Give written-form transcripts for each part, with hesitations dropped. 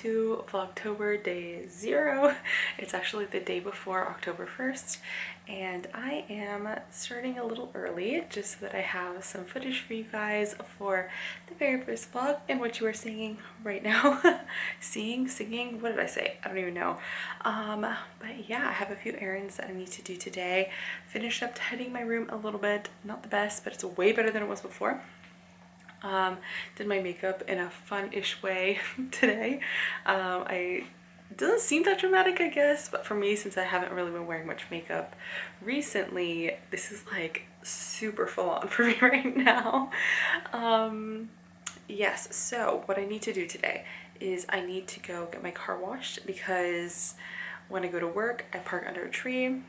to Vlogtober day 0. It's actually the day before October 1st, and I am starting a little early just so that I have some footage for you guys for the very first vlog, and what you are seeing right now. Singing, what did I say? I don't even know. But yeah, I have a few errands that I need to do today. Finished up tidying my room a little bit. Not the best, but it's way better than it was before. Did my makeup in a fun-ish way today. It doesn't seem that dramatic, I guess, but for me, since I haven't really been wearing much makeup recently, this is like super full on for me right now. Yes, so what I need to do today is I need to go get my car washed, because when I go to work, I park under a tree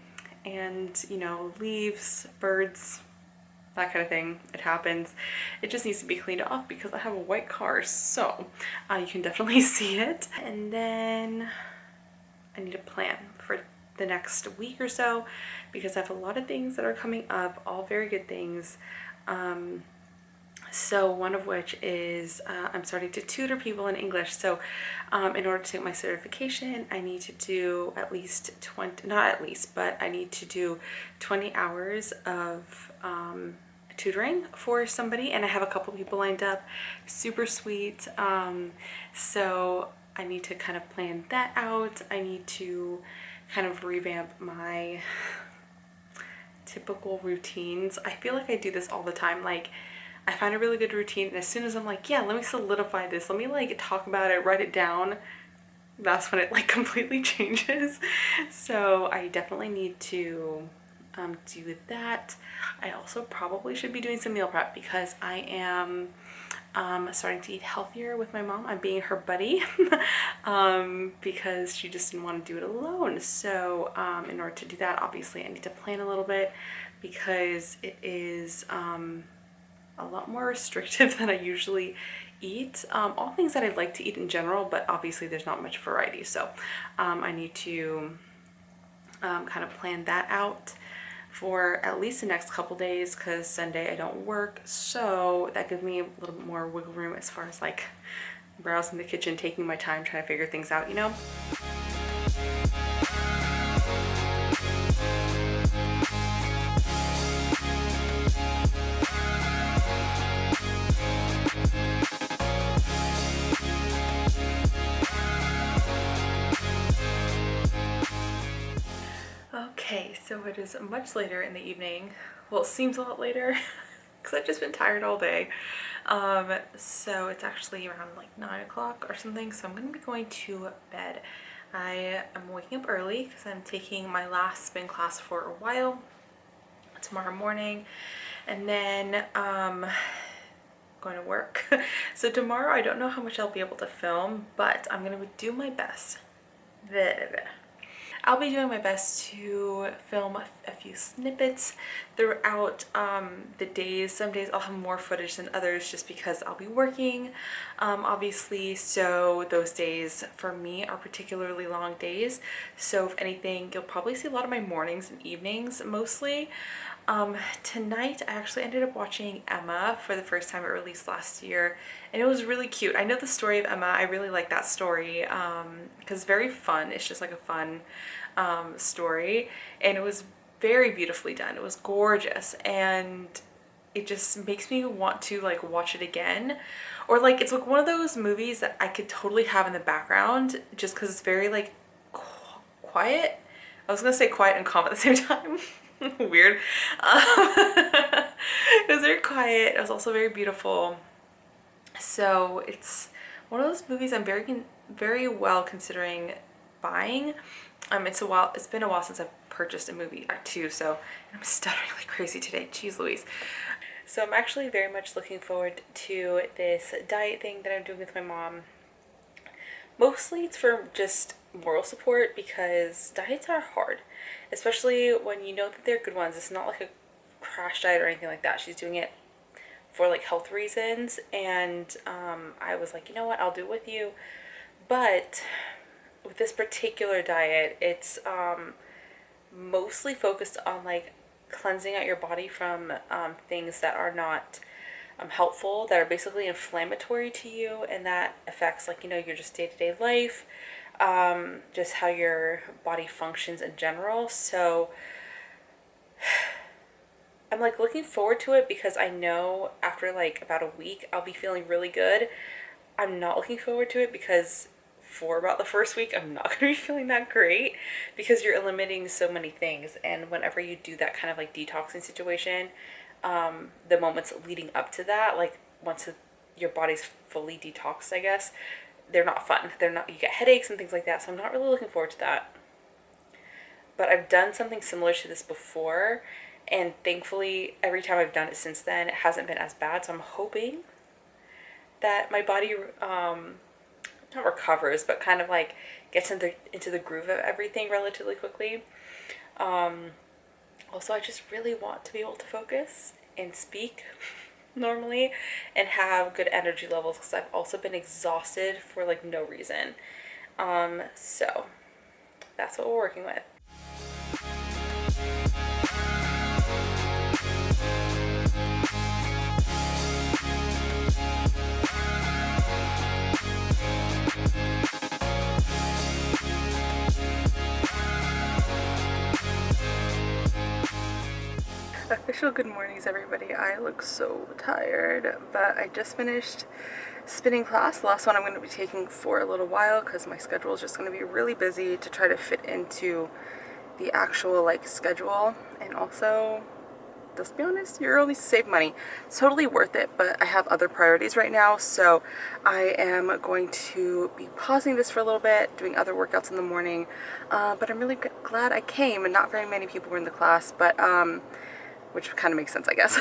and, you know, leaves, birds, that kind of thing, it happens. It just needs to be cleaned off because I have a white car, so you can definitely see it. And then I need a plan for the next week or so, because I have a lot of things that are coming up, all very good things. So one of which is I'm starting to tutor people in English. So in order to take my certification, I need to do at least 20, not at least, but I need to do 20 hours of tutoring for somebody, and I have a couple people lined up, super sweet. So I need to kind of plan that out. I need to kind of revamp my typical routines. I feel like I do this all the time. Like, I find a really good routine, and as soon as I'm like, yeah, let me solidify this, let me like talk about it, write it down, that's when it like completely changes. So I definitely need to do that. I also probably should be doing some meal prep, because I am starting to eat healthier with my mom. I'm being her buddy because she just didn't want to do it alone. So in order to do that, obviously I need to plan a little bit, because it is a lot more restrictive than I usually eat. All things that I like to eat in general, but obviously there's not much variety. So I need to kind of plan that out for at least the next couple days, because Sunday I don't work. So that gives me a little bit more wiggle room as far as like browsing the kitchen, taking my time, trying to figure things out, you know? Okay, so it is much later in the evening. Well, it seems a lot later because I've just been tired all day. So it's actually around like 9 o'clock or something, so I'm gonna be going to bed. I am waking up early because I'm taking my last spin class for a while tomorrow morning, and then going to work. So tomorrow I don't know how much I'll be able to film, but I'm gonna do my best. I'll be doing my best to film a few snippets throughout the days. Some days I'll have more footage than others just because I'll be working, obviously. So those days for me are particularly long days. So if anything, you'll probably see a lot of my mornings and evenings mostly. Tonight I actually ended up watching Emma for the first time. It released last year, and it was really cute. I know the story of Emma. I really like that story because it's very fun. It's just like a fun story, and it was very beautifully done. It was gorgeous, and it just makes me want to like watch it again, or like it's like one of those movies that I could totally have in the background just because it's very like quiet. I was gonna say quiet and calm at the same time. Weird. It was very quiet. It was also very beautiful. So it's one of those movies I'm very well considering buying. It's been a while since I've purchased a movie too, so I'm stuttering like crazy today. Jeez Louise. So I'm actually very much looking forward to this diet thing that I'm doing with my mom. Mostly it's for just moral support, because diets are hard, especially when you know that they're good ones. It's not like a crash diet or anything like that. She's doing it for like health reasons, and I was like, you know what, I'll do it with you. But with this particular diet, it's mostly focused on like cleansing out your body from things that are not helpful, that are basically inflammatory to you, and that affects, like, you know, your just day-to-day life, just how your body functions in general. So I'm like looking forward to it because I know after like about a week I'll be feeling really good. I'm not looking forward to it because for about the first week I'm not going to be feeling that great because you're eliminating so many things. And whenever you do that kind of like detoxing situation, the moments leading up to that, like once your body's fully detoxed, I guess, they're not fun. They're not, you get headaches and things like that. So I'm not really looking forward to that. But I've done something similar to this before, and thankfully every time I've done it since then it hasn't been as bad. So I'm hoping that my body not recovers, but kind of like gets into the groove of everything relatively quickly. Also, I just really want to be able to focus and speak normally and have good energy levels because I've also been exhausted for like no reason. So that's what we're working with. Official good mornings, everybody. I look so tired, but I just finished spinning class, the last one I'm going to be taking for a little while because my schedule is just going to be really busy to try to fit into the actual like schedule. And also, let's be honest, you're only save money. It's totally worth it, but I have other priorities right now, so I am going to be pausing this for a little bit, doing other workouts in the morning. But I'm really glad I came, and not very many people were in the class, but which kind of makes sense, I guess.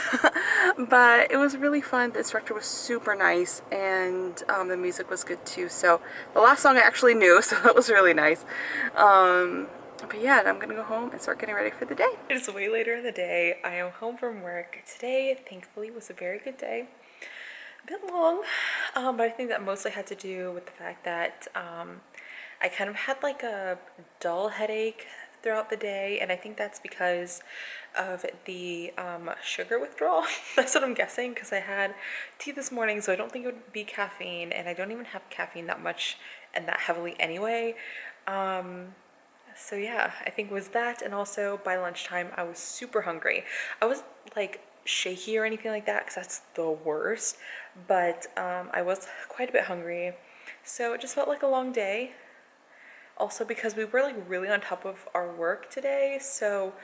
But it was really fun. The instructor was super nice, and the music was good too. So the last song I actually knew, so that was really nice. But yeah, I'm gonna go home and start getting ready for the day. It's way later in the day. I am home from work. Today, thankfully, was a very good day. A bit long, but I think that mostly had to do with the fact that I kind of had like a dull headache throughout the day, and I think that's because of the sugar withdrawal. That's what I'm guessing, because I had tea this morning, so I don't think it would be caffeine, and I don't even have caffeine that much and that heavily anyway. So yeah, I think it was that, and also by lunchtime I was super hungry. I was like shaky or anything like that because that's the worst, but I was quite a bit hungry, so it just felt like a long day. Also because we were like really on top of our work today, so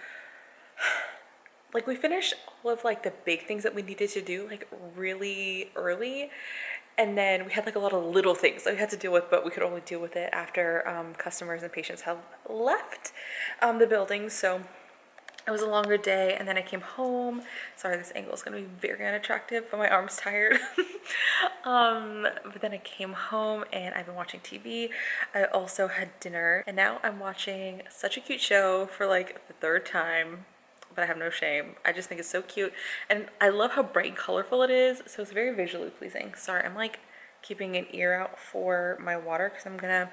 like we finished all of like the big things that we needed to do like really early, and then we had like a lot of little things that we had to deal with, but we could only deal with it after customers and patients had left the building. So it was a longer day, and then I came home. Sorry, this angle is gonna be very unattractive, but my arm's tired. But then I came home and I've been watching TV. I also had dinner, and now I'm watching such a cute show for like the third time, but I have no shame. I just think it's so cute, and I love how bright and colorful it is, so it's very visually pleasing. Sorry, I'm like keeping an ear out for my water because I'm gonna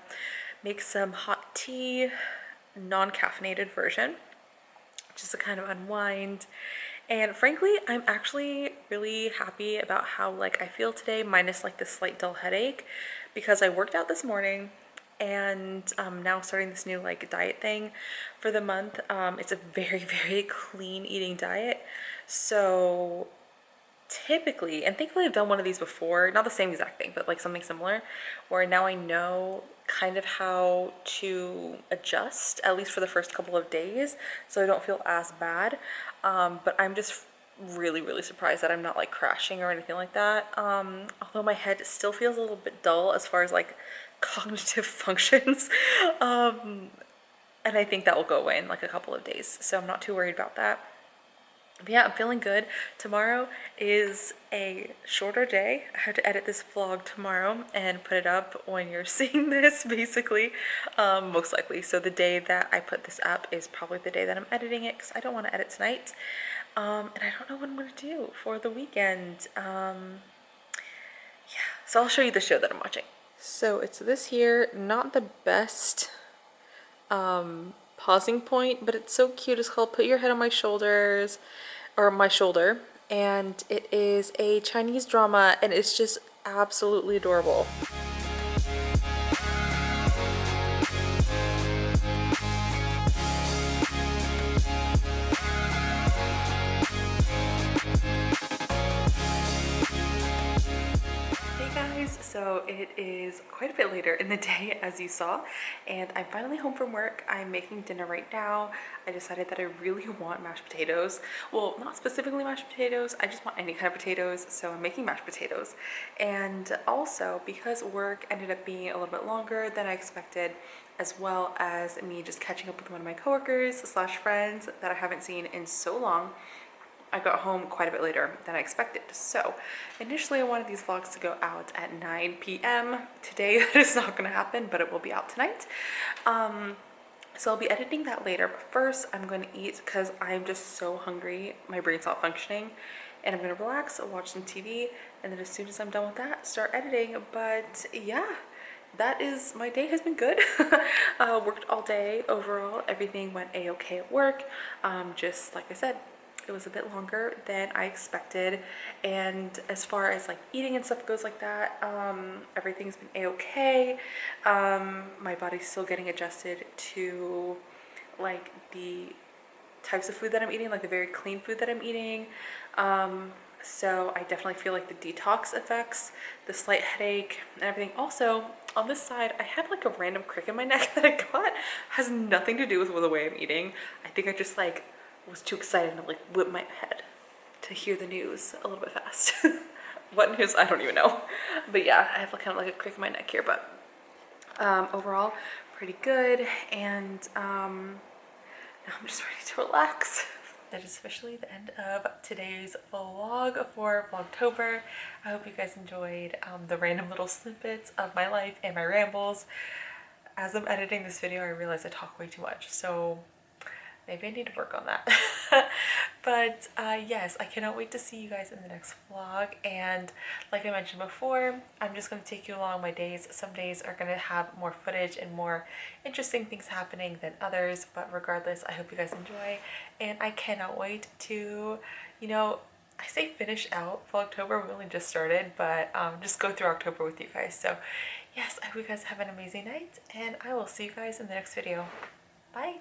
make some hot tea, non-caffeinated version, just to kind of unwind. And frankly, I'm actually really happy about how like I feel today, minus like this slight dull headache, because I worked out this morning, and now starting this new like diet thing for the month. It's a very, very clean eating diet. So typically, and thankfully I've done one of these before, not the same exact thing, but like something similar, where now I know kind of how to adjust, at least for the first couple of days, so I don't feel as bad. But I'm just really, really surprised that I'm not like crashing or anything like that. Although my head still feels a little bit dull as far as like cognitive functions. And I think that will go away in like a couple of days, so I'm not too worried about that. But yeah, I'm feeling good. Tomorrow is a shorter day. I have to edit this vlog tomorrow and put it up when you're seeing this, basically, most likely. So the day that I put this up is probably the day that I'm editing it, because I don't want to edit tonight. And I don't know what I'm going to do for the weekend. Yeah, so I'll show you the show that I'm watching. So it's this here, not the best pausing point, but it's so cute. It's called Put Your Head on My Shoulders, or My Shoulder. and it is a Chinese drama, and it's just absolutely adorable. Hey guys, so it is quite a bit later in the day as you saw, and I'm finally home from work. I'm making dinner right now. I decided that I really want mashed potatoes. Well, not specifically mashed potatoes, I just want any kind of potatoes, so I'm making mashed potatoes. And also, because work ended up being a little bit longer than I expected, as well as me just catching up with one of my coworkers slash friends that I haven't seen in so long, I got home quite a bit later than I expected. So initially I wanted these vlogs to go out at 9 p.m. Today that is not going to happen, but it will be out tonight. So I'll be editing that later, but first I'm going to eat because I'm just so hungry. My brain's not functioning, and I'm going to relax, watch some TV, and then as soon as I'm done with that, start editing. But yeah, that is, my day has been good. Worked all day overall. Everything went a-okay at work. Just like I said, it was a bit longer than I expected, and as far as like eating and stuff goes like that, everything's been a-okay. My body's still getting adjusted to like the types of food that I'm eating, like the very clean food that I'm eating. So I definitely feel like the detox effects, the slight headache and everything. Also, on this side, I had like a random crick in my neck that I got. Has nothing to do with the way I'm eating. I think I just like was too excited and like whipped my head to hear the news a little bit fast. What news? I don't even know. But yeah, I have kind of like a crick in my neck here, but overall pretty good. And now I'm just ready to relax. That is officially the end of today's vlog for Vlogtober. I hope you guys enjoyed the random little snippets of my life and my rambles. As I'm editing this video, I realize I talk way too much, so maybe I need to work on that. But yes, I cannot wait to see you guys in the next vlog. And like I mentioned before, I'm just going to take you along my days. Some days are going to have more footage and more interesting things happening than others, but regardless, I hope you guys enjoy, and I cannot wait to, you know, I say finish out Vlogtober. We only just started, but just go through October with you guys. So yes, I hope you guys have an amazing night, and I will see you guys in the next video. Bye.